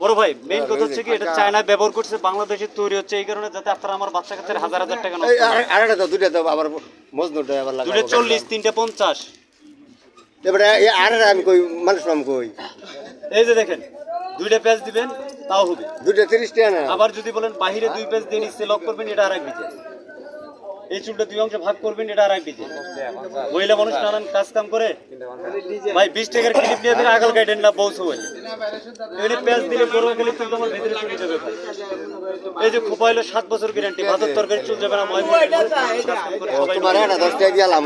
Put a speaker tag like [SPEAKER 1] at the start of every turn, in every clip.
[SPEAKER 1] বড় ভাই মেইন কথা হচ্ছে কি এটা চায়নায় ব্যবহার করছে বাংলাদেশে তৈরি হচ্ছে এই কারণে যাতে আপনারা আমার বাচ্চা কাচ্চার হাজার হাজার টাকা নষ্ট
[SPEAKER 2] আরেকটা দাও দুইটা দাও আবার মজনুটা আবার লাগা
[SPEAKER 1] দুটো 40 তিনটে 50
[SPEAKER 2] এবারে এই আরেকটা আমি কই মানুষ নাম কই
[SPEAKER 1] এই যে দেখেন দুইটা পেজ দিবেন তাও হবে
[SPEAKER 2] দুইটা 30 টাকা না
[SPEAKER 1] আবার যদি বলেন বাইরে দুই পেজ দিয়ে নিচে লক করবেন এটা আরেক ডিজাইন এই চুলটা দুই অংশে ভাগ করবেন এটা আরেক ডিজাইন মহিলা মানুষ নানান কাজ কাম করে ভাই 20 টাকার ক্লিপ নিয়ে দিন আগাল গাইডেন না বউস হইল এখানে পেজ দিলে বড় গেলে চুল তোমার ভিতরে চলে যাবে ভাই এই যে খোপা হলো 7 বছর গ্যারান্টি ভাতের তরকারি চুল যাবে না
[SPEAKER 2] তোমার এটা 10 টাকা দিলাম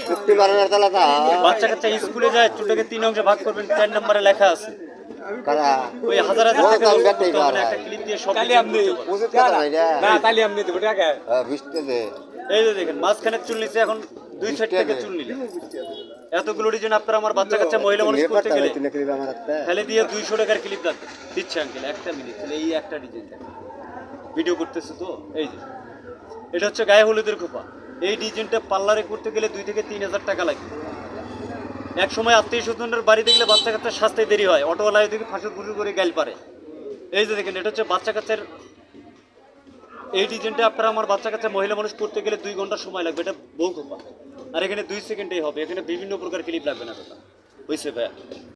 [SPEAKER 2] চুক্তি মারার তালাটা
[SPEAKER 1] বাচ্চা কাচ্চা স্কুলে যায় চুলটাকে 3 অংশে ভাগ করবেন 4 নম্বরে লেখা আছে
[SPEAKER 2] কারা
[SPEAKER 1] ওই হাজার হাজার টাকা মানে একটা ক্লিপ দিয়ে সব তালি আপনি
[SPEAKER 2] না তালি আপনি দেব টাকা 20 টাকা
[SPEAKER 1] এই যে দেখেন মাঝখানে চুল নিচে এখন দুই সাইড থেকে চুল নিলে এতগুলো ডিজাইন আপনারা আমার বাচ্চা কাচ্চা মহিলা মানুষ করতে গেলে খালি দিয়ে 200 টাকার ক্লিপ দিচ্ছে আঙ্কেল একটা মিনিট এই একটা ডিজাইন ভিডিও করতেছে তো এই যে এটা হচ্ছে গায়ে হলুদের খোপা এই ডিজাইনটা পার্লারে করতে গেলে 2 থেকে 3000 টাকা লাগে এক সময় আত্মীয় স্বজনের বাড়িতে গেলে বাচ্চা কাচ্চা সাজতে দেরি হয় অটোওয়ালায় দেখে ফাঁসুর ফুসুর করে গাইল পারে এই যে দেখেন এটা হচ্ছে বাচ্চা কাচ্চার এই ডিজাইনটা আপনারা আমার বাচ্চা কাচ্চা মহিলা মানুষ করতে গেলে 2 ঘন্টা সময় লাগবে এটা বউ খোপা আর এখানে 2 সেকেন্ডেই হবে এখানে বিভিন্ন প্রকার ক্লিপ লাগবে না দাদা বুঝছে ভাইয়া